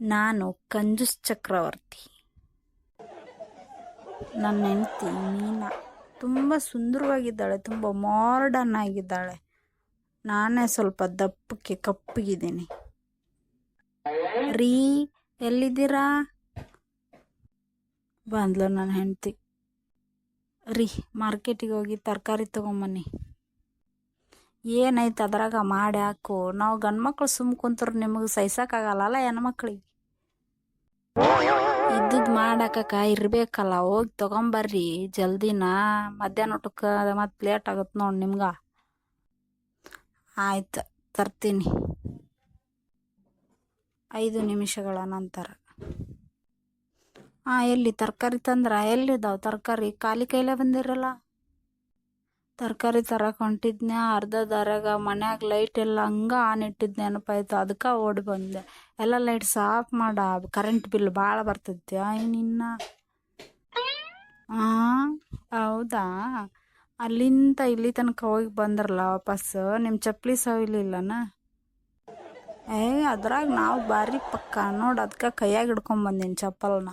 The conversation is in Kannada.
ನಾನು ಕಂಜೂಸ್ ಚಕ್ರವರ್ತಿ. ನನ್ನ ಹೆಂಡತಿ ಮೀನಾ ತುಂಬ ಸುಂದರವಾಗಿದ್ದಾಳೆ, ತುಂಬ ಮಾಡರ್ನ್ ಆಗಿದ್ದಾಳೆ. ನಾನೇ ಸ್ವಲ್ಪ ದಪ್ಪಕ್ಕೆ ಕಪ್ಪಗಿದ್ದೀನಿ. ರೀ, ಎಲ್ಲಿದ್ದೀರಾ? ಬಂದ್ಲು ನನ್ನ ಹೆಂಡತಿ. ರೀ, ಮಾರ್ಕೆಟಿಗೆ ಹೋಗಿ ತರಕಾರಿ ತೊಗೊಂಬನ್ನಿ. ಏನೈತೆ ಅದ್ರಾಗ ಮಾಡಿ ಹಾಕು. ನಾವು ಗಂಡ್ಮಕ್ಳು ಸುಮ್ಮ ಕುಂತ್ರು ನಿಮಗೆ ಸಹಿಸೋಕ್ಕಾಗಲ್ಲ ಹೆಣ್ಮಕ್ಳಿಗೆ. ಇದ್ದದ್ದು ಮಾಡಾಕ ಇರಬೇಕಲ್ಲ. ಹೋಗಿ ತೊಗೊಂಬರ್ರಿ ಜಲ್ದಿನ. ಮಧ್ಯಾಹ್ನ ಊಟಕ್ಕೆ ಮತ್ತೆ ಲೇಟ್ ಆಗುತ್ತೆ ನೋಡಿ ನಿಮ್ಗೆ. ಆಯ್ತು, ತರ್ತೀನಿ. 5 ನಿಮಿಷಗಳ ನಂತರ. ಎಲ್ಲಿ ತರಕಾರಿ ತಂದ್ರ? ಎಲ್ಲಿದ್ದಾವೆ ತರಕಾರಿ? ಖಾಲಿ ಕೈಲೇ ಬಂದಿರಲ್ಲ. ತರಕಾರಿ ತರಕ್ಕೆ ಹೊಂಟಿದ್ನೆ, ಅರ್ಧ ದಾರ್ಯಾಗ ಮನ್ಯಾಗ ಲೈಟ್ ಎಲ್ಲ ಹಂಗೆ ಆನ್ ಇಟ್ಟಿದ್ದು ನೆನಪಾಯ್ತು. ಅದಕ್ಕೆ ಓಡಿ ಬಂದೆ. ಎಲ್ಲ ಲೈಟ್ಸ್ ಆಫ್ ಮಾಡ, ಕರೆಂಟ್ ಬಿಲ್ ಭಾಳ ಬರ್ತೈತಿ. ನಿನ್ನ ಹೌದಾ? ಅಲ್ಲಿಂದ ಇಲ್ಲಿ ತನಕ ಹೋಗಿ ಬಂದ್ರಲ್ಲ ವಾಪಸ್ಸು. ನಿಮ್ಮ ಚಪ್ಪಲಿ ಸವಿಲಿಲ್ಲನ? ಅದ್ರಾಗ ನಾವು ಭಾರಿ ಪಕ್ಕ ನೋಡಿ, ಅದಕ್ಕೆ ಕೈಯಾಗ ಹಿಡ್ಕೊಂಬಂದಿನಿ ಚಪ್ಪಲ್ನ.